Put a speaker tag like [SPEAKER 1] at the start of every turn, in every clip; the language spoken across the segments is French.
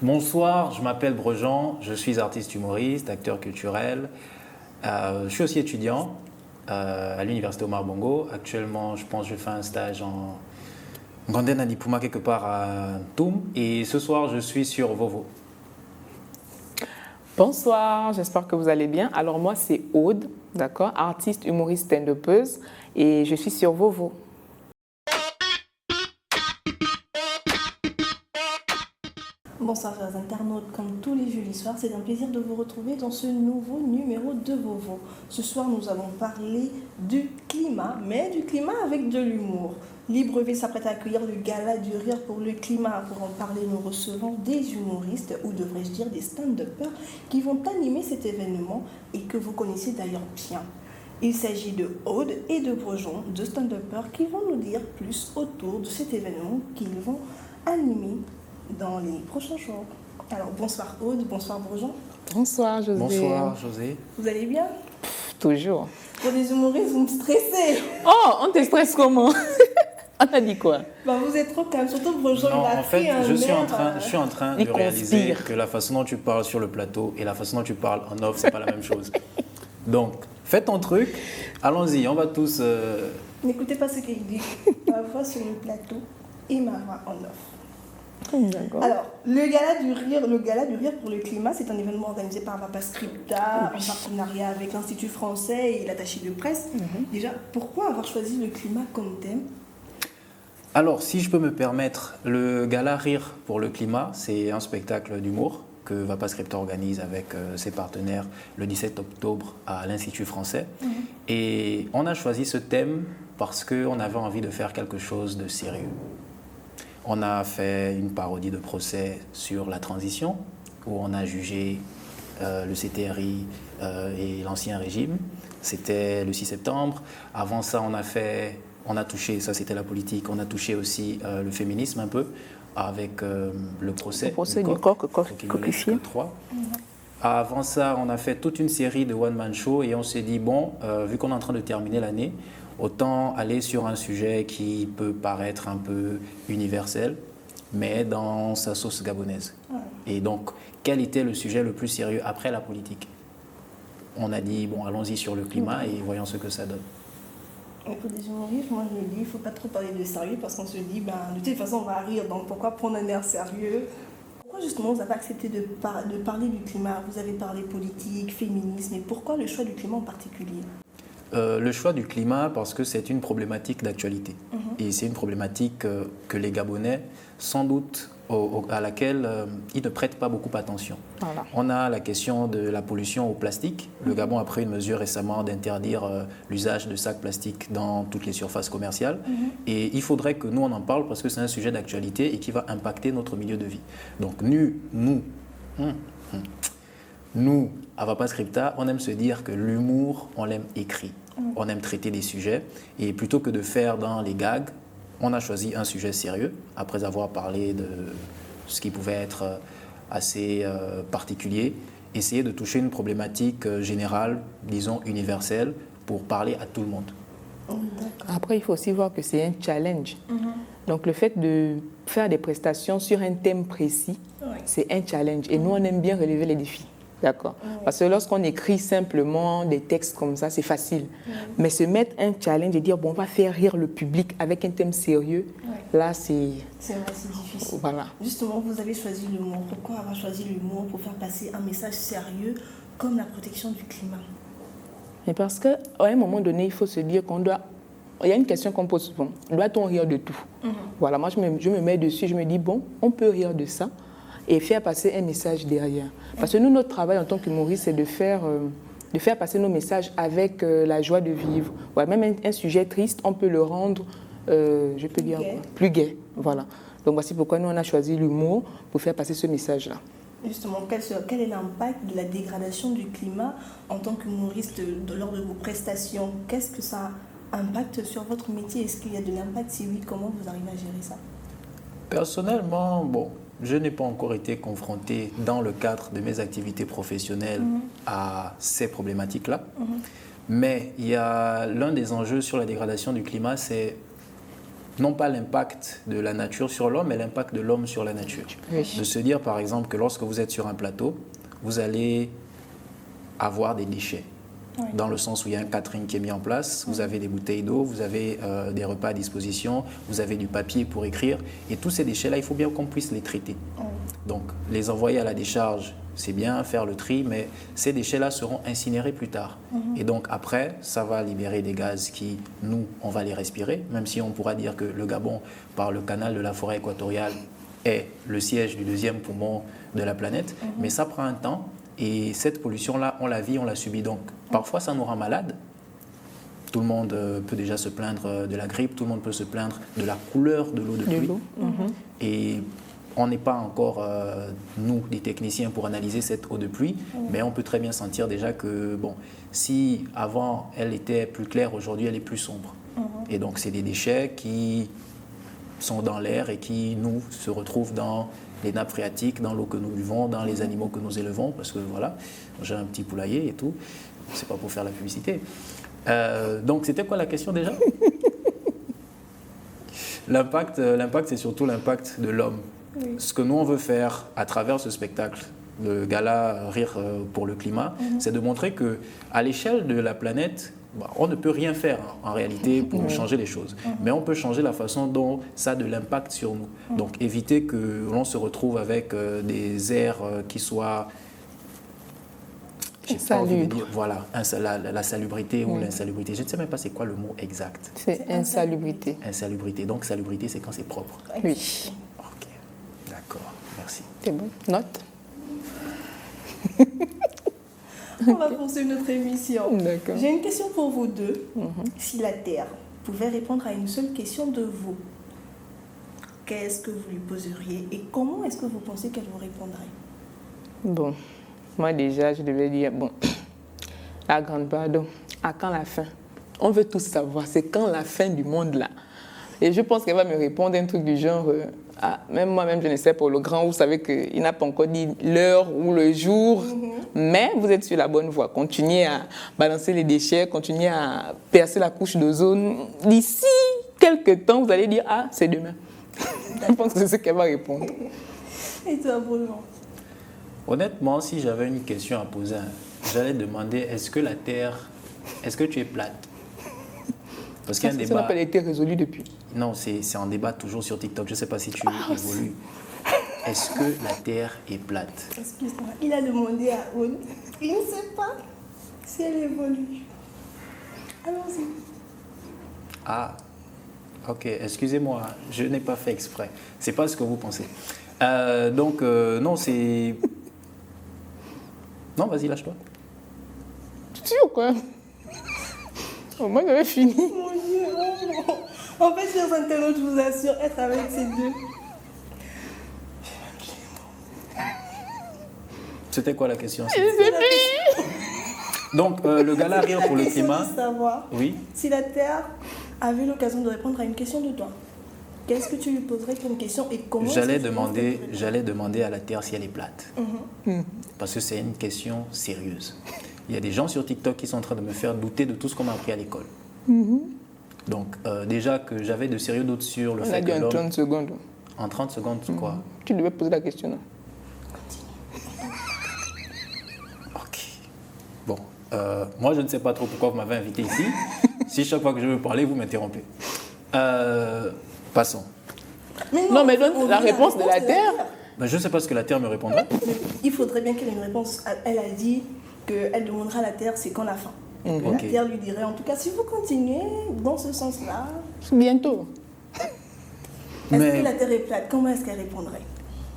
[SPEAKER 1] Bonsoir, je m'appelle Brejean, je suis artiste humoriste, acteur culturel. Je suis aussi étudiant à l'université Omar Bongo. Actuellement, je pense que je fais un stage en Grandena Nipuma quelque part à Toum. Et ce soir, je suis sur Vovo.
[SPEAKER 2] Bonsoir, j'espère que vous allez bien. Alors moi, c'est Aude, d'accord, artiste, humoriste, stand-upeuse, et je suis sur Vovo.
[SPEAKER 3] Bonsoir chers internautes, comme tous les jeudis soirs, c'est un plaisir de vous retrouver dans ce nouveau numéro de Vovo. Ce soir, nous allons parler du climat, mais du climat avec de l'humour. Libreville s'apprête à accueillir le gala du rire pour le climat. Pour en parler, nous recevons des humoristes, ou devrais-je dire des stand-uppers, qui vont animer cet événement et que vous connaissez d'ailleurs bien. Il s'agit de Aude et de Brejean, deux stand-uppers qui vont nous dire plus autour de cet événement qu'ils vont animer dans les prochains jours. Alors bonsoir Aude, bonsoir Brejean.
[SPEAKER 2] Bonsoir José.
[SPEAKER 1] Bonsoir José.
[SPEAKER 3] Vous allez bien?
[SPEAKER 2] Toujours.
[SPEAKER 3] Pour les humoristes, vous me stressez.
[SPEAKER 2] Oh, on te stresse comment? On t'a dit quoi?
[SPEAKER 3] Vous êtes trop calme, surtout Brejean.
[SPEAKER 1] Non,
[SPEAKER 3] il a
[SPEAKER 1] en fait,
[SPEAKER 3] pris un
[SPEAKER 1] je suis
[SPEAKER 3] air,
[SPEAKER 1] en train
[SPEAKER 2] il
[SPEAKER 1] de réaliser
[SPEAKER 2] conspire.
[SPEAKER 1] que la façon dont tu parles sur le plateau et la façon dont tu parles en off, c'est pas la même chose. Donc, fais ton truc, allons-y, on va tous...
[SPEAKER 3] N'écoutez pas ce qu'il dit. Ma voix sur le plateau et ma voix en off.
[SPEAKER 2] D'accord.
[SPEAKER 3] Alors, le gala du rire pour le climat, c'est un événement organisé par Papa Scripta, en partenariat avec l'Institut français et l'attaché de presse. Déjà, pourquoi avoir choisi le climat comme thème?
[SPEAKER 1] Alors, si je peux me permettre, le gala Rire pour le climat, c'est un spectacle d'humour que Vapa Scripta organise avec ses partenaires le 17 octobre à l'Institut français. Et on a choisi ce thème parce qu'on avait envie de faire quelque chose de sérieux. On a fait une parodie de procès sur la transition, où on a jugé le CTRI et l'ancien régime. C'était le 6 septembre. Avant ça, on a touché, ça c'était la politique, on a touché aussi le féminisme un peu, avec le procès
[SPEAKER 2] du coq
[SPEAKER 1] coquille 3. Avant ça, on a fait toute une série de one-man show et on s'est dit, bon, vu qu'on est en train de terminer l'année, autant aller sur un sujet qui peut paraître un peu universel, mais dans sa sauce gabonaise. Et donc, quel était le sujet le plus sérieux après la politique? On a dit, bon, allons-y sur le climat et voyons ce que ça donne.
[SPEAKER 3] Pour des humoristes, moi je me dis, il ne faut pas trop parler de sérieux parce qu'on se dit, de toute façon on va rire, donc pourquoi prendre un air sérieux? Pourquoi justement vous avez accepté de parler du climat? Vous avez parlé politique, féminisme, et pourquoi le choix du climat en particulier?
[SPEAKER 1] Le choix du climat parce que c'est une problématique d'actualité. Et c'est une problématique que les Gabonais, sans doute, à laquelle ils ne prêtent pas beaucoup attention.
[SPEAKER 2] Voilà.
[SPEAKER 1] On a la question de la pollution au plastique. Le Gabon a pris une mesure récemment d'interdire l'usage de sacs plastiques dans toutes les surfaces commerciales. Et il faudrait que nous, on en parle parce que c'est un sujet d'actualité et qui va impacter notre milieu de vie. Donc nous, à Vapa Scripta, on aime se dire que l'humour, on l'aime écrit. On aime traiter des sujets. Et plutôt que de faire dans les gags, on a choisi un sujet sérieux, après avoir parlé de ce qui pouvait être assez particulier, essayer de toucher une problématique générale, disons universelle, pour parler à tout le monde.
[SPEAKER 2] Après, il faut aussi voir que c'est un challenge. Donc, le fait de faire des prestations sur un thème précis, c'est un challenge. Et nous, on aime bien relever les défis. D'accord. Parce que lorsqu'on écrit simplement des textes comme ça, c'est facile. Mais se mettre un challenge et dire, bon, on va faire rire le public avec un thème sérieux, là, c'est...
[SPEAKER 3] C'est vrai, c'est difficile.
[SPEAKER 2] Voilà.
[SPEAKER 3] Justement, vous avez choisi l'humour. Pourquoi avoir choisi l'humour pour faire passer un message sérieux comme la protection du climat?
[SPEAKER 2] Mais parce qu'à un moment donné, il faut se dire qu'on doit... Il y a une question qu'on pose souvent. Doit-on rire de tout? Voilà, moi, je me mets dessus, je me dis, bon, on peut rire de ça et faire passer un message derrière. Parce que nous, notre travail en tant qu'humoriste, c'est de faire passer nos messages avec la joie de vivre. Voilà, même un sujet triste, on peut le rendre, je peux dire, plus gai. Voilà. Donc voici pourquoi nous, on a choisi l'humour pour faire passer ce message-là.
[SPEAKER 3] Justement, quel est l'impact de la dégradation du climat en tant qu'humoriste lors de vos prestations? Qu'est-ce que ça impacte sur votre métier? Est-ce qu'il y a de l'impact? Si oui, comment vous arrivez à gérer ça?
[SPEAKER 1] Personnellement, bon, je n'ai pas encore été confronté dans le cadre de mes activités professionnelles à ces problématiques-là. Mais il y a l'un des enjeux sur la dégradation du climat, c'est non pas l'impact de la nature sur l'homme, mais l'impact de l'homme sur la nature.
[SPEAKER 2] Oui.
[SPEAKER 1] De se dire, par exemple, que lorsque vous êtes sur un plateau, vous allez avoir des déchets.
[SPEAKER 3] Oui.
[SPEAKER 1] Dans le sens où il y a un catering qui est mis en place, vous avez des bouteilles d'eau, vous avez des repas à disposition, vous avez du papier pour écrire. Et tous ces déchets-là, il faut bien qu'on puisse les traiter.
[SPEAKER 3] Oui.
[SPEAKER 1] Donc, les envoyer à la décharge, c'est bien, faire le tri, mais ces déchets-là seront incinérés plus tard. Et donc, après, ça va libérer des gaz qui, nous, on va les respirer, même si on pourra dire que le Gabon, par le canal de la forêt équatoriale, est le siège du deuxième poumon de la planète. Mais ça prend un temps. Et cette pollution-là, on la vit, on la subit. Donc, parfois, ça nous rend malades. Tout le monde peut déjà se plaindre de la grippe, tout le monde peut se plaindre de la couleur de l'eau de pluie. Et on n'est pas encore, nous, les techniciens, pour analyser cette eau de pluie, mais on peut très bien sentir déjà que, bon, si avant, elle était plus claire, aujourd'hui, elle est plus sombre. Et donc, c'est des déchets qui sont dans l'air et qui, nous, se retrouvent dans les nappes phréatiques, dans l'eau que nous buvons, dans les animaux que nous élevons, parce que voilà, j'ai un petit poulailler et tout, c'est pas pour faire la publicité. Donc c'était quoi la question déjà? L'impact, c'est surtout l'impact de l'homme.
[SPEAKER 3] Oui.
[SPEAKER 1] Ce que nous on veut faire à travers ce spectacle, le gala Rire pour le climat, c'est de montrer que à l'échelle de la planète, on ne peut rien faire en réalité pour changer les choses. Mais on peut changer la façon dont ça a de l'impact sur nous. Donc éviter que l'on se retrouve avec des airs qui soient... j'ai pas envie de dire, voilà, la salubrité ou l'insalubrité. Je ne sais même pas c'est quoi le mot exact.
[SPEAKER 2] C'est insalubrité.
[SPEAKER 1] Insalubrité. Donc salubrité, c'est quand c'est propre.
[SPEAKER 2] Oui.
[SPEAKER 1] Ok, d'accord, merci.
[SPEAKER 2] C'est bon. Note.
[SPEAKER 3] On va poursuivre notre émission.
[SPEAKER 2] D'accord.
[SPEAKER 3] J'ai une question pour vous deux. Si la Terre pouvait répondre à une seule question de vous, qu'est-ce que vous lui poseriez et comment est-ce que vous pensez qu'elle vous répondrait?
[SPEAKER 2] Bon, moi déjà, je devais dire, bon, la grande pardon, à quand la fin? On veut tous savoir, c'est quand la fin du monde là? Et je pense qu'elle va me répondre un truc du genre, même moi-même, je ne sais pas, le grand, vous savez qu'il n'a pas encore dit l'heure ou le jour, mais vous êtes sur la bonne voie. Continuez à balancer les déchets, continuez à percer la couche d'ozone. D'ici quelques temps, vous allez dire, ah, c'est demain. Je pense que c'est ce qu'elle va répondre.
[SPEAKER 3] Et toi, Bruno?
[SPEAKER 1] Honnêtement, si j'avais une question à poser, j'allais demander, est-ce que la Terre, est-ce que tu es plate? Parce qu'il y a un
[SPEAKER 2] Ça
[SPEAKER 1] débat.
[SPEAKER 2] n'a pas été résolu depuis.
[SPEAKER 1] Non, c'est un débat toujours sur TikTok. Je ne sais pas si tu évolues. Est-ce que la Terre est plate?
[SPEAKER 3] Excuse-moi, il a demandé à Aude. Il ne sait pas si elle évolue. Allons-y.
[SPEAKER 1] Ah, ok, excusez-moi, je n'ai pas fait exprès. C'est pas ce que vous pensez. Non, c'est... Non, vas-y, lâche-toi.
[SPEAKER 2] Tu es sûr quoi? Au moins, j'avais fini.
[SPEAKER 3] Mon Dieu, oh. En fait, chers internautes, je vous assure, être avec ces deux.
[SPEAKER 1] C'était quoi la question?
[SPEAKER 2] Je sais plus.
[SPEAKER 1] Donc, le gala Rire pour le
[SPEAKER 3] La question,
[SPEAKER 1] climat.
[SPEAKER 3] c'est de savoir
[SPEAKER 1] Oui.
[SPEAKER 3] si la Terre avait l'occasion de répondre à une question de toi. Qu'est-ce que tu lui poserais comme question et comment
[SPEAKER 1] J'allais
[SPEAKER 3] est-ce que tu penses qu'elle te
[SPEAKER 1] demander à la Terre si elle est plate. Parce que c'est une question sérieuse. Il y a des gens sur TikTok qui sont en train de me faire douter de tout ce qu'on m'a appris à l'école. Donc, déjà que j'avais de sérieux doutes sur le
[SPEAKER 2] On
[SPEAKER 1] fait
[SPEAKER 2] a dit
[SPEAKER 1] que
[SPEAKER 2] en
[SPEAKER 1] l'homme...
[SPEAKER 2] 30 secondes.
[SPEAKER 1] En 30 secondes, quoi?
[SPEAKER 2] Tu devais poser la question. Non?
[SPEAKER 1] Ok. Bon, moi, je ne sais pas trop pourquoi vous m'avez invité ici. Si chaque fois que je veux parler, vous m'interrompez. Passons.
[SPEAKER 2] Non, mais donne
[SPEAKER 3] on
[SPEAKER 2] la
[SPEAKER 3] veut
[SPEAKER 2] réponse de la Terre.
[SPEAKER 1] Ben, je ne sais pas ce que la Terre me répondrait.
[SPEAKER 3] Il faudrait bien qu'elle ait une réponse. Elle a dit qu'elle demandera à la Terre c'est quand la fin. Que
[SPEAKER 1] Ok.
[SPEAKER 3] la Terre lui dirait en tout cas si vous continuez dans ce sens-là,
[SPEAKER 2] Bientôt.
[SPEAKER 3] est-ce
[SPEAKER 1] Mais-
[SPEAKER 3] que la Terre est plate? Comment est-ce qu'elle répondrait?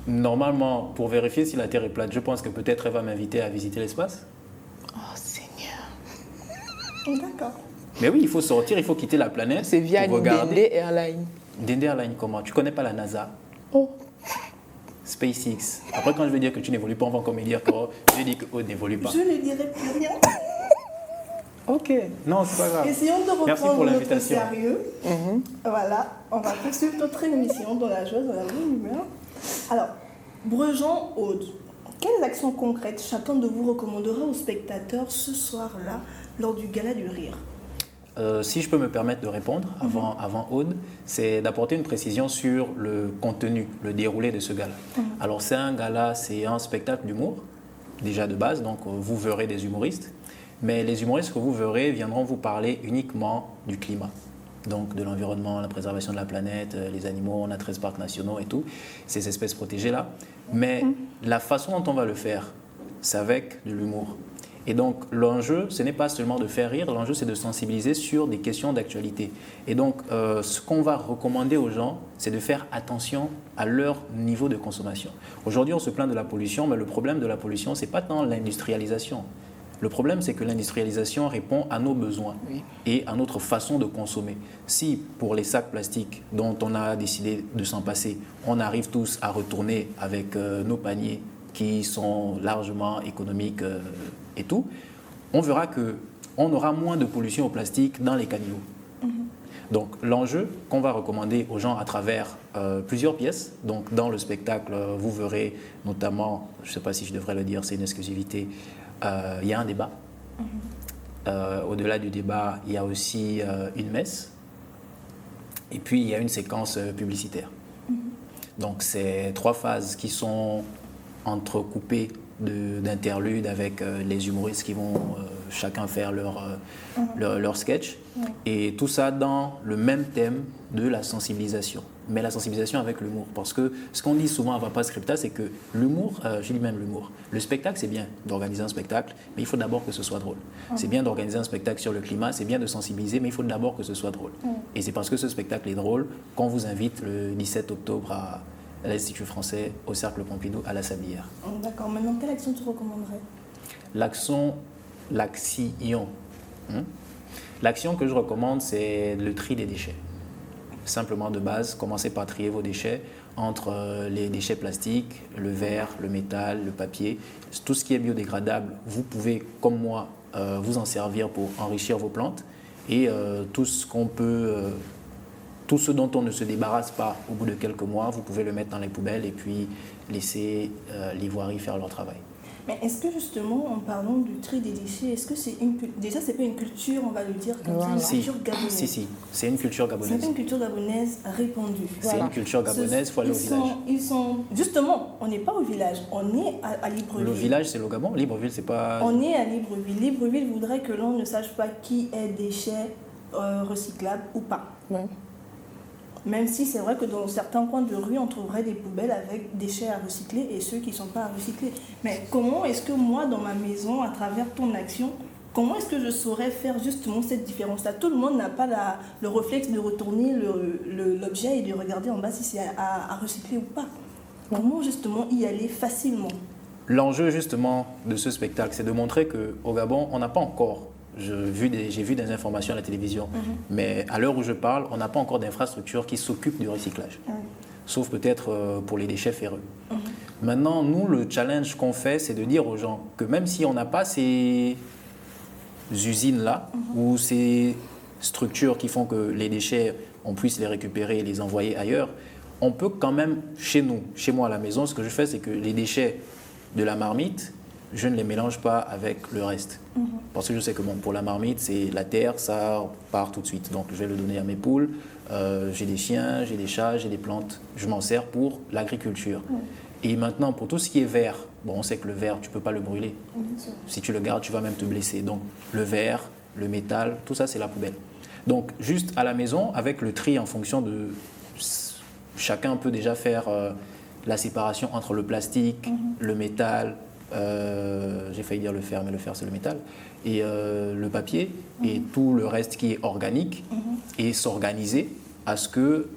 [SPEAKER 1] Normalement, pour vérifier si la Terre est plate, je pense que peut-être elle va m'inviter à visiter l'espace.
[SPEAKER 2] Oh Seigneur.
[SPEAKER 3] D'accord.
[SPEAKER 1] Mais oui, il faut sortir, il faut quitter la planète.
[SPEAKER 2] C'est via
[SPEAKER 1] pour
[SPEAKER 2] Dende
[SPEAKER 1] regarder.
[SPEAKER 2] Airline.
[SPEAKER 1] Dende Airline, comment? Tu connais pas la NASA?
[SPEAKER 2] Oh.
[SPEAKER 1] SpaceX. Après, quand je vais dire que tu n'évolues pas, on va encore me dire que oh, je dis que Aude n'évolue pas.
[SPEAKER 3] Je ne dirai plus rien.
[SPEAKER 1] Ok. Non, c'est pas grave.
[SPEAKER 3] Essayons de
[SPEAKER 1] Merci
[SPEAKER 3] reprendre
[SPEAKER 1] pour
[SPEAKER 3] notre
[SPEAKER 1] l'invitation.
[SPEAKER 3] sérieux. Voilà, on va poursuivre notre émission dans la joie, dans la bonne humeur. Alors, Brejean, Aude, quelles actions concrètes chacun de vous recommandera aux spectateurs ce soir-là, lors du Gala du Rire?
[SPEAKER 1] si je peux me permettre de répondre avant Aude, c'est d'apporter une précision sur le contenu, le déroulé de ce gala. Alors c'est un gala, c'est un spectacle d'humour, déjà de base, donc vous verrez des humoristes, mais les humoristes que vous verrez viendront vous parler uniquement du climat. Donc de l'environnement, la préservation de la planète, les animaux, on a 13 parcs nationaux et tout, ces espèces protégées-là. Mais la façon dont on va le faire, c'est avec de l'humour. Et donc l'enjeu, ce n'est pas seulement de faire rire, l'enjeu c'est de sensibiliser sur des questions d'actualité. Et donc ce qu'on va recommander aux gens, c'est de faire attention à leur niveau de consommation. Aujourd'hui on se plaint de la pollution, mais le problème de la pollution, ce n'est pas tant l'industrialisation. Le problème, c'est que l'industrialisation répond à nos besoins et à notre façon de consommer. Si, pour les sacs plastiques dont on a décidé de s'en passer, on arrive tous à retourner avec nos paniers qui sont largement économiques et tout, on verra qu'on aura moins de pollution au plastique dans les caniveaux. Donc l'enjeu qu'on va recommander aux gens à travers plusieurs pièces, donc dans le spectacle, vous verrez notamment, je ne sais pas si je devrais le dire, c'est une exclusivité, il y a un débat. Au-delà du débat, il y a aussi une messe. Et puis, il y a une séquence publicitaire. Donc, c'est 3 phases qui sont entrecoupées d'interludes avec les humoristes qui vont chacun faire leur sketch. Et tout ça dans le même thème de la sensibilisation. Mais la sensibilisation avec l'humour. Parce que ce qu'on dit souvent à Vapa Scripta, c'est que l'humour, je dis même l'humour, le spectacle, c'est bien d'organiser un spectacle, mais il faut d'abord que ce soit drôle. C'est bien d'organiser un spectacle sur le climat, c'est bien de sensibiliser, mais il faut d'abord que ce soit drôle. Et c'est parce que ce spectacle est drôle qu'on vous invite le 17 octobre à l'Institut français, au Cercle Pompidou, à la Sablière.
[SPEAKER 3] D'accord. Maintenant, quelle action tu recommanderais?
[SPEAKER 1] L'action. L'action que je recommande, c'est le tri des déchets. Simplement de base, commencez par trier vos déchets entre les déchets plastiques, le verre, le métal, le papier. Tout ce qui est biodégradable, vous pouvez, comme moi, vous en servir pour enrichir vos plantes. Et tout ce dont on ne se débarrasse pas au bout de quelques mois, vous pouvez le mettre dans les poubelles et puis laisser les voiries faire leur travail.
[SPEAKER 3] Mais est-ce que justement, en parlant du tri des déchets, est-ce que déjà c'est pas une culture, on va le dire comme ça, une culture gabonaise?
[SPEAKER 1] Si, c'est une culture gabonaise.
[SPEAKER 3] C'est une culture gabonaise répandue.
[SPEAKER 1] C'est une culture gabonaise, il faut aller au village.
[SPEAKER 3] Justement, on n'est pas au village, on est à Libreville.
[SPEAKER 1] Le village, c'est le Gabon, Libreville, c'est pas...
[SPEAKER 3] On est à Libreville. Libreville voudrait que l'on ne sache pas qui est déchet recyclable ou pas. Même si c'est vrai que dans certains coins de rue, on trouverait des poubelles avec déchets à recycler et ceux qui ne sont pas à recycler. Mais comment est-ce que moi, dans ma maison, à travers ton action, comment est-ce que je saurais faire justement cette différence-là? Tout le monde n'a pas le réflexe de retourner l'objet et de regarder en bas si c'est à recycler ou pas. Comment justement y aller facilement?
[SPEAKER 1] L'enjeu justement de ce spectacle, c'est de montrer qu'au Gabon, on n'a pas encore... J'ai vu des informations à la télévision, mais à l'heure où je parle, on n'a pas encore d'infrastructure qui s'occupe du recyclage, sauf peut-être pour les déchets ferreux. Maintenant, nous, le challenge qu'on fait, c'est de dire aux gens que même si on n'a pas ces usines-là ou ces structures qui font que les déchets, on puisse les récupérer et les envoyer ailleurs, on peut quand même, chez nous, chez moi à la maison, ce que je fais, c'est que les déchets de la marmite, je ne les mélange pas avec le reste. Parce que je sais que pour la marmite, c'est la terre, ça part tout de suite. Donc je vais le donner à mes poules. J'ai des chiens, j'ai des chats, j'ai des plantes. Je m'en sers pour l'agriculture. Et maintenant, pour tout ce qui est verre, on sait que le verre, tu ne peux pas le brûler. Si tu le gardes, tu vas même te blesser. Donc le verre, le métal, tout ça, c'est la poubelle. Donc juste à la maison, avec le tri en fonction de... Chacun peut déjà faire la séparation entre le plastique, le métal... j'ai failli dire le fer, mais le fer c'est le métal, et le papier, et tout le reste qui est organique, et s'organiser à ce que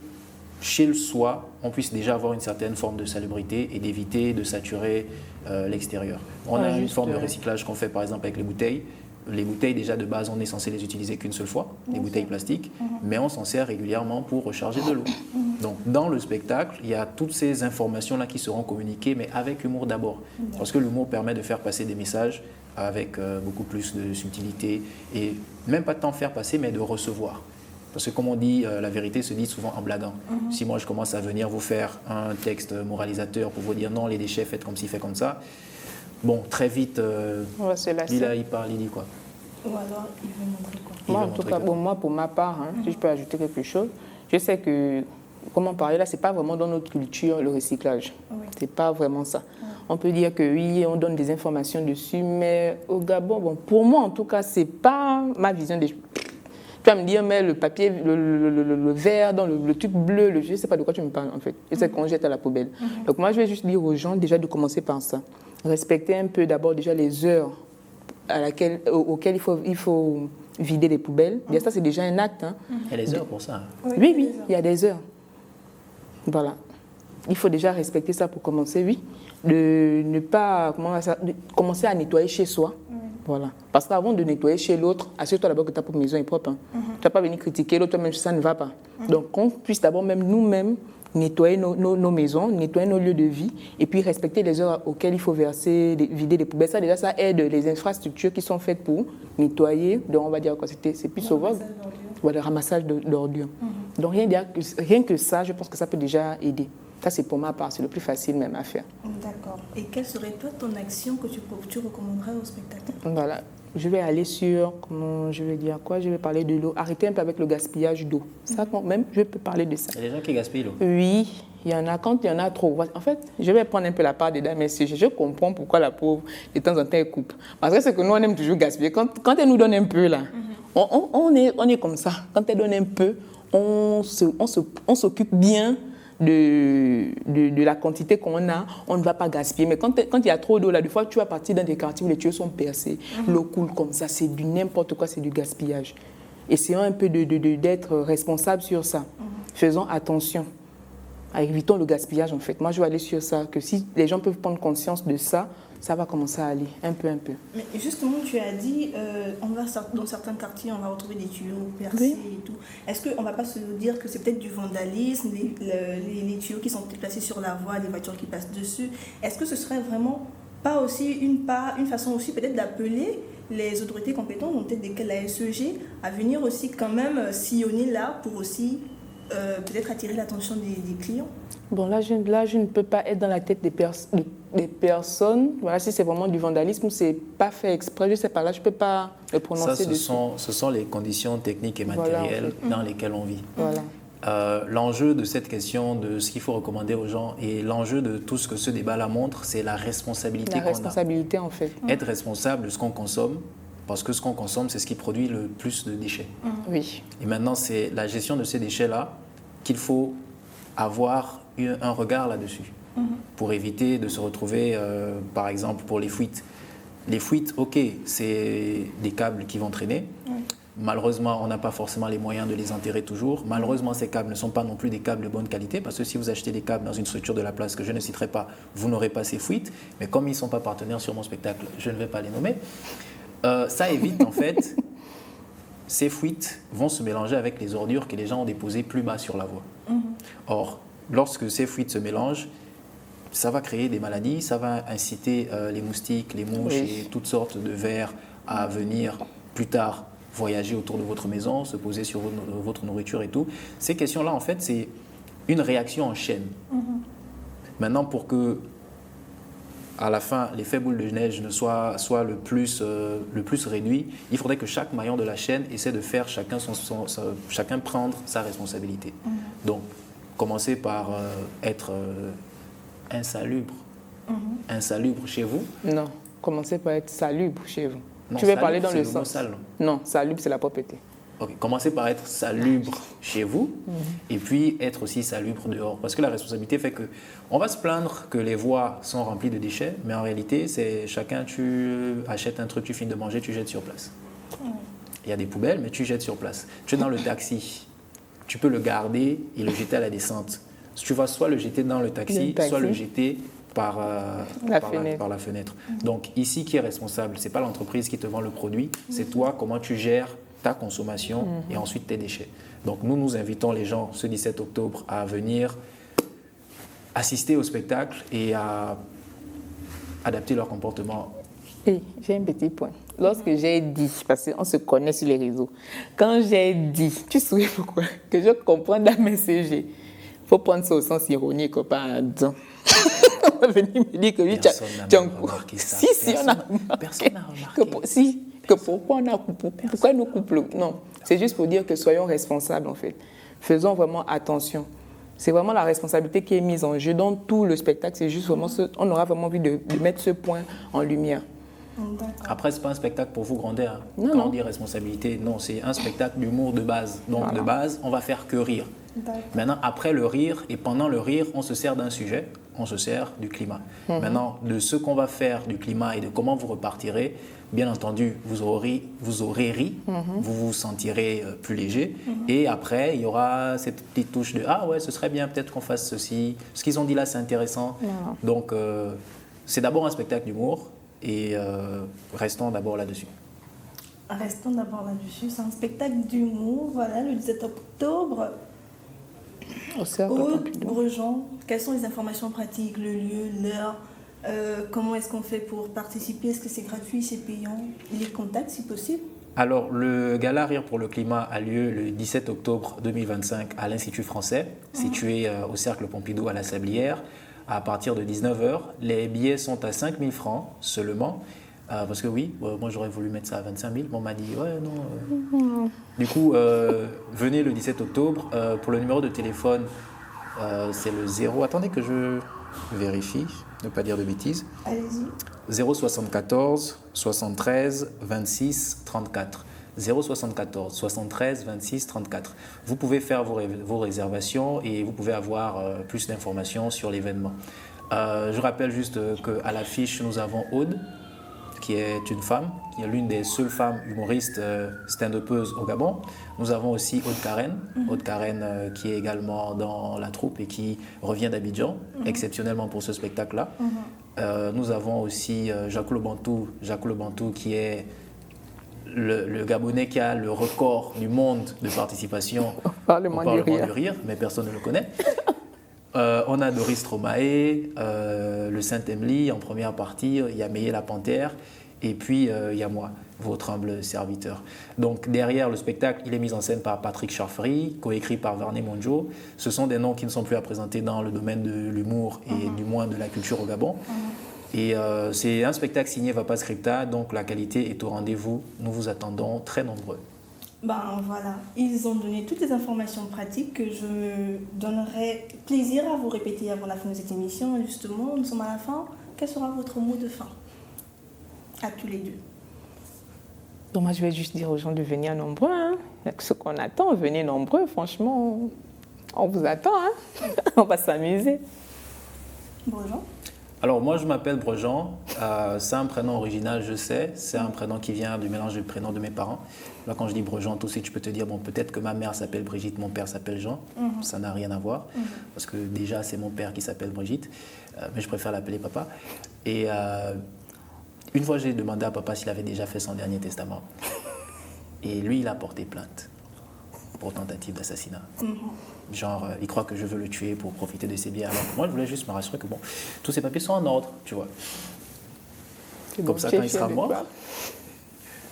[SPEAKER 1] chez soi, on puisse déjà avoir une certaine forme de salubrité et d'éviter de saturer l'extérieur. On a une forme de recyclage qu'on fait par exemple avec les bouteilles. Les bouteilles, déjà de base, on est censé les utiliser qu'une seule fois, les bouteilles plastiques, mais on s'en sert régulièrement pour recharger de l'eau. Donc, dans le spectacle, il y a toutes ces informations-là qui seront communiquées, mais avec humour d'abord. Parce que l'humour permet de faire passer des messages avec beaucoup plus de subtilité et même pas de temps faire passer, mais de recevoir. Parce que comme on dit, la vérité se dit souvent en blaguant. Si moi, je commence à venir vous faire un texte moralisateur pour vous dire non, les déchets, faites comme ci, faites comme ça, bon, très vite, il parle, il dit quoi.
[SPEAKER 3] Ou alors, il veut montrer quoi?
[SPEAKER 2] Moi, en tout cas, bon, moi, pour ma part, si je peux ajouter quelque chose, je sais que, comment parler là, c'est pas vraiment dans notre culture le recyclage.
[SPEAKER 3] Oui.
[SPEAKER 2] C'est pas vraiment ça. On peut dire que oui, on donne des informations dessus, mais au Gabon, bon, pour moi, en tout cas, c'est pas ma vision des choses. Tu vas me dire, mais le papier, le verre, dans le truc bleu, je ne sais pas de quoi tu me parles en fait. Et c'est qu'on jette à la poubelle. Donc moi, je vais juste dire aux gens déjà de commencer par ça. Respecter un peu d'abord déjà les heures auxquelles il faut vider les poubelles. Déjà, ça, c'est déjà un acte.
[SPEAKER 1] Il y a des heures pour ça.
[SPEAKER 2] Oui, il y a des heures. Voilà. Il faut déjà respecter ça pour commencer, oui. De ne pas de commencer à nettoyer chez soi. Voilà. Parce qu'avant de nettoyer chez l'autre, assure-toi d'abord que ta propre maison est propre. Tu ne vas pas venir critiquer l'autre, même si ça ne va pas. Donc, qu'on puisse d'abord même nous-mêmes nettoyer nos maisons, nettoyer nos lieux de vie, et puis respecter les heures auxquelles il faut vider les poubelles. Ça, déjà, ça aide les infrastructures qui sont faites pour nettoyer. Donc, on va dire quoi, c'est plus sauvage. Voilà, le ramassage d'ordures. Donc, rien que ça, je pense que ça peut déjà aider. Ça, c'est pour ma part, c'est le plus facile même à faire.
[SPEAKER 3] D'accord. Et quelle serait toi ton action que tu recommanderais aux spectateurs?
[SPEAKER 2] Voilà. Je vais aller sur, comment je vais dire quoi? Je vais parler de l'eau. Arrêtez un peu avec le gaspillage d'eau. Ça, même, je peux parler de ça.
[SPEAKER 1] Il y a des gens qui gaspillent l'eau.
[SPEAKER 2] Oui, il y en a quand il y en a trop. En fait, je vais prendre un peu la part des dames, mais je comprends pourquoi la pauvre, de temps en temps, elle coupe. Parce que c'est que nous, on aime toujours gaspiller. Quand elle nous donne un peu, là, on est comme ça. Quand elle donne un peu, on s'occupe bien de la quantité qu'on a, on ne va pas gaspiller. Mais quand il y a trop d'eau, là, des fois, tu vas partir dans des quartiers où les tuyaux sont percés, l'eau coule comme ça, c'est du n'importe quoi, c'est du gaspillage. Essayons un peu d'être responsable sur ça. Faisons attention. Évitons le gaspillage, en fait. Moi, je vais aller sur ça, que si les gens peuvent prendre conscience de ça, ça va commencer à aller, un peu.
[SPEAKER 3] Mais justement, tu as dit, dans certains quartiers, on va retrouver des tuyaux percés et tout. Est-ce qu'on ne va pas se dire que c'est peut-être du vandalisme, les tuyaux qui sont placés sur la voie, les voitures qui passent dessus? Est-ce que ce serait vraiment pas aussi une façon aussi peut-être d'appeler les autorités compétentes, donc peut-être la SEG, à venir aussi quand même sillonner là pour aussi peut-être attirer l'attention des clients?
[SPEAKER 2] Bon, là, je ne peux pas être dans la tête des personnes. Voilà, si c'est vraiment du vandalisme, c'est pas fait exprès. Je ne sais pas, là, je ne peux pas le prononcer dessus.
[SPEAKER 1] Ce sont les conditions techniques et matérielles dans lesquelles on vit.
[SPEAKER 2] Voilà.
[SPEAKER 1] L'enjeu de cette question, de ce qu'il faut recommander aux gens, et l'enjeu de tout ce que ce débat-là montre, c'est la responsabilité qu'on a.
[SPEAKER 2] La responsabilité, en fait.
[SPEAKER 1] Être responsable de ce qu'on consomme, parce que ce qu'on consomme, c'est ce qui produit le plus de déchets.
[SPEAKER 2] Oui.
[SPEAKER 1] Et maintenant, c'est la gestion de ces déchets-là qu'il faut avoir un regard là-dessus pour éviter de se retrouver, par exemple, pour les fuites. Les fuites, ok, c'est des câbles qui vont traîner. Malheureusement, on n'a pas forcément les moyens de les enterrer toujours. Malheureusement, ces câbles ne sont pas non plus des câbles de bonne qualité, parce que si vous achetez des câbles dans une structure de la place que je ne citerai pas, vous n'aurez pas ces fuites. Mais comme ils ne sont pas partenaires sur mon spectacle, je ne vais pas les nommer. Ça évite, en fait, ces fuites vont se mélanger avec les ordures que les gens ont déposées plus bas sur la voie. Or, lorsque ces fuites se mélangent, ça va créer des maladies, ça va inciter les moustiques, les mouches et toutes sortes de vers à venir plus tard voyager autour de votre maison, se poser sur votre nourriture et tout. Ces questions-là, en fait, c'est une réaction en chaîne. Maintenant, pour que, à la fin, l'effet boule de neige ne soit le plus réduit, il faudrait que chaque maillon de la chaîne essaie de faire chacun prendre sa responsabilité. Donc, commencer par être insalubre. Insalubre chez vous?
[SPEAKER 2] Non, commencez par être salubre chez vous.
[SPEAKER 1] Non,
[SPEAKER 2] tu veux
[SPEAKER 1] salubre,
[SPEAKER 2] parler dans le
[SPEAKER 1] mot
[SPEAKER 2] sens
[SPEAKER 1] sale.
[SPEAKER 2] Non, salubre, c'est la propreté.
[SPEAKER 1] Ok, commencez par être salubre chez vous et puis être aussi salubre dehors. Parce que la responsabilité fait que on va se plaindre que les voies sont remplies de déchets, mais en réalité, c'est chacun, tu achètes un truc, tu finis de manger, tu jettes sur place. Il y a des poubelles, mais tu jettes sur place. Tu es dans le taxi, tu peux le garder et le jeter à la descente. Tu vas soit le jeter dans le taxi, soit le jeter par la fenêtre. Donc ici, qui est responsable? Ce n'est pas l'entreprise qui te vend le produit, c'est toi, comment tu gères ta consommation et ensuite tes déchets. Donc nous invitons les gens ce 17 octobre à venir assister au spectacle et à adapter leur comportement.
[SPEAKER 2] Et j'ai un petit point. Lorsque j'ai dit, parce qu'on se connaît sur les réseaux, quand j'ai dit, tu sais pourquoi? Que je comprends dans mes CG. Il faut prendre ça au sens ironique, pardon. On va venir me dire que oui, tu as remarqué ça. Si, on a remarqué.
[SPEAKER 1] Personne n'a remarqué.
[SPEAKER 2] Si, que pourquoi nous couplons. Non, c'est juste pour dire que soyons responsables en fait. Faisons vraiment attention. C'est vraiment la responsabilité qui est mise en jeu dans tout le spectacle. C'est juste vraiment on aura vraiment envie de mettre ce point en lumière.
[SPEAKER 1] Après, c'est pas un spectacle pour vous gronder. Hein.
[SPEAKER 2] Non,
[SPEAKER 1] Quand
[SPEAKER 2] non.
[SPEAKER 1] on dit responsabilité, non, c'est un spectacle d'humour de base. Donc
[SPEAKER 2] Voilà.
[SPEAKER 1] de base, on va faire que rire. Maintenant, après le rire et pendant le rire, on se sert d'un sujet, on se sert du climat. Maintenant, de ce qu'on va faire du climat et de comment vous repartirez, bien entendu, vous aurez ri, vous vous sentirez plus léger. Et après, il y aura cette petite touche de « Ah ouais, ce serait bien peut-être qu'on fasse ceci. Ce qu'ils ont dit là, c'est intéressant.
[SPEAKER 2] Voilà.
[SPEAKER 1] Donc, c'est d'abord un spectacle d'humour et restons d'abord là-dessus.
[SPEAKER 3] Restons d'abord là-dessus. C'est un spectacle d'humour, voilà, le 17 octobre.
[SPEAKER 2] Au cercle
[SPEAKER 3] Aude,
[SPEAKER 2] Pompidou.
[SPEAKER 3] Brejean, quelles sont les informations pratiques, le lieu, l'heure, comment est-ce qu'on fait pour participer? Est-ce que c'est gratuit, c'est payant? Les contacts si possible?
[SPEAKER 1] Alors, le Gala Rire pour le climat a lieu le 17 octobre 2025 à l'Institut français, situé au Cercle Pompidou à la Sablière, à partir de 19h. Les billets sont à 5 000 francs seulement. Parce que oui, moi j'aurais voulu mettre ça à 25 000, mais on m'a dit ouais, non. Du coup, venez le 17 octobre. Pour le numéro de téléphone, c'est le 0. Attendez que je vérifie, ne pas dire de bêtises.
[SPEAKER 3] Allez-y.
[SPEAKER 1] 074 73 26 34. 074 73 26 34. Vous pouvez faire vos réservations et vous pouvez avoir plus d'informations sur l'événement. Je rappelle juste qu'à l'affiche, nous avons Aude, qui est une femme, qui est l'une des seules femmes humoristes stand-upeuses au Gabon. Nous avons aussi Aude Karen, qui est également dans la troupe et qui revient d'Abidjan, exceptionnellement pour ce spectacle-là. Nous avons aussi Jacques Le Bantou, qui est le Gabonais qui a le record du monde de participation au
[SPEAKER 2] Parlement du
[SPEAKER 1] rire, mais personne ne le connaît. On a Doris Stromae, le Saint-Emily en première partie, il y a Meillé la Panthère, et puis il y a moi, votre humble serviteur. Donc derrière le spectacle, il est mis en scène par Patrick Charfery, coécrit par Varney Monjo. Ce sont des noms qui ne sont plus à présenter dans le domaine de l'humour et du moins de la culture au Gabon. Et c'est un spectacle signé Vapa Scripta, donc la qualité est au rendez-vous. Nous vous attendons très nombreux.
[SPEAKER 3] Ben voilà, ils ont donné toutes les informations pratiques que je me donnerai plaisir à vous répéter avant la fin de cette émission. Et justement, nous sommes à la fin. Quel sera votre mot de fin? À tous les deux.
[SPEAKER 2] Donc moi, je vais juste dire aux gens de venir nombreux. Hein. Ce qu'on attend, venez nombreux. Franchement, on vous attend. Hein. On va s'amuser.
[SPEAKER 3] Brejean?
[SPEAKER 1] Alors moi je m'appelle Brejean, c'est un prénom original je sais, c'est un prénom qui vient du mélange du prénom de mes parents. Là quand je dis Brejean, tout de suite je peux te dire bon peut-être que ma mère s'appelle Brigitte, mon père s'appelle Jean, ça n'a rien à voir parce que déjà c'est mon père qui s'appelle Brigitte, mais je préfère l'appeler papa. Et une fois j'ai demandé à papa s'il avait déjà fait son dernier testament et lui il a porté plainte pour tentative d'assassinat. Genre, il croit que je veux le tuer pour profiter de ses biens. Alors moi, je voulais juste me rassurer que bon, tous ces papiers sont en ordre, tu vois. Comme ça, quand il sera mort,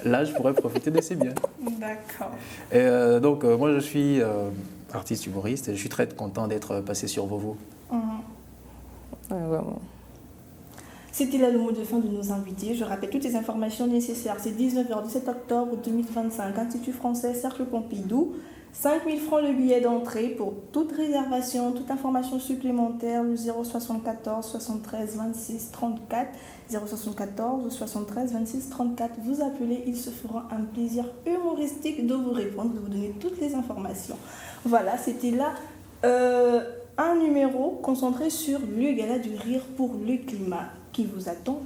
[SPEAKER 1] là, je pourrais profiter de ses biens.
[SPEAKER 3] D'accord.
[SPEAKER 1] Et donc, moi, je suis artiste humoriste et je suis très content d'être passé sur Vovo.
[SPEAKER 2] Ouais, vraiment.
[SPEAKER 3] C'était là le mot de fin de nos invités. Je rappelle toutes les informations nécessaires. C'est 19h, 17 octobre 2025, Institut français, Cercle Pompidou. 5 000 francs le billet d'entrée pour toute réservation, toute information supplémentaire, le 074 73 26 34. 074 73 26 34. Vous appelez, il se fera un plaisir humoristique de vous répondre, de vous donner toutes les informations. Voilà, c'était là un numéro concentré sur le gala du rire pour le climat qui vous attend.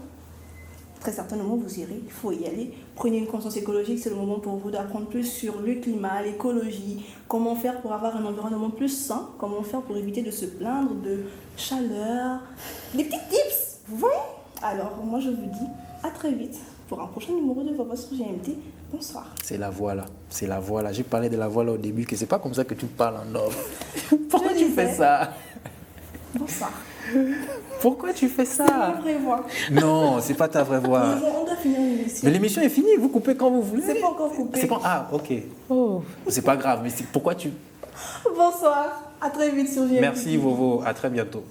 [SPEAKER 3] Très certainement, vous irez, il faut y aller. Prenez une conscience écologique, c'est le moment pour vous d'apprendre plus sur le climat, l'écologie, comment faire pour avoir un environnement plus sain, comment faire pour éviter de se plaindre de chaleur, des petits tips, vous voyez? Alors, moi, je vous dis à très vite pour un prochain numéro de Vovo sur GMT. Bonsoir.
[SPEAKER 1] C'est la voix là, c'est la voix là. J'ai parlé de la voix là au début, que c'est pas comme ça que tu parles en homme. Pourquoi tu fais ça?
[SPEAKER 3] Bonsoir.
[SPEAKER 1] Pourquoi tu fais ça?
[SPEAKER 3] C'est ma vraie voix.
[SPEAKER 1] Non, c'est pas ta vraie voix.
[SPEAKER 3] On doit finir l'émission.
[SPEAKER 1] Mais l'émission est finie, vous coupez quand vous voulez.
[SPEAKER 3] C'est pas encore coupé.
[SPEAKER 1] C'est pas... Ah, ok.
[SPEAKER 2] Oh.
[SPEAKER 1] C'est pas grave, mais pourquoi tu...
[SPEAKER 3] Bonsoir. À très vite sur GMT.
[SPEAKER 1] Merci Vovo, à très bientôt.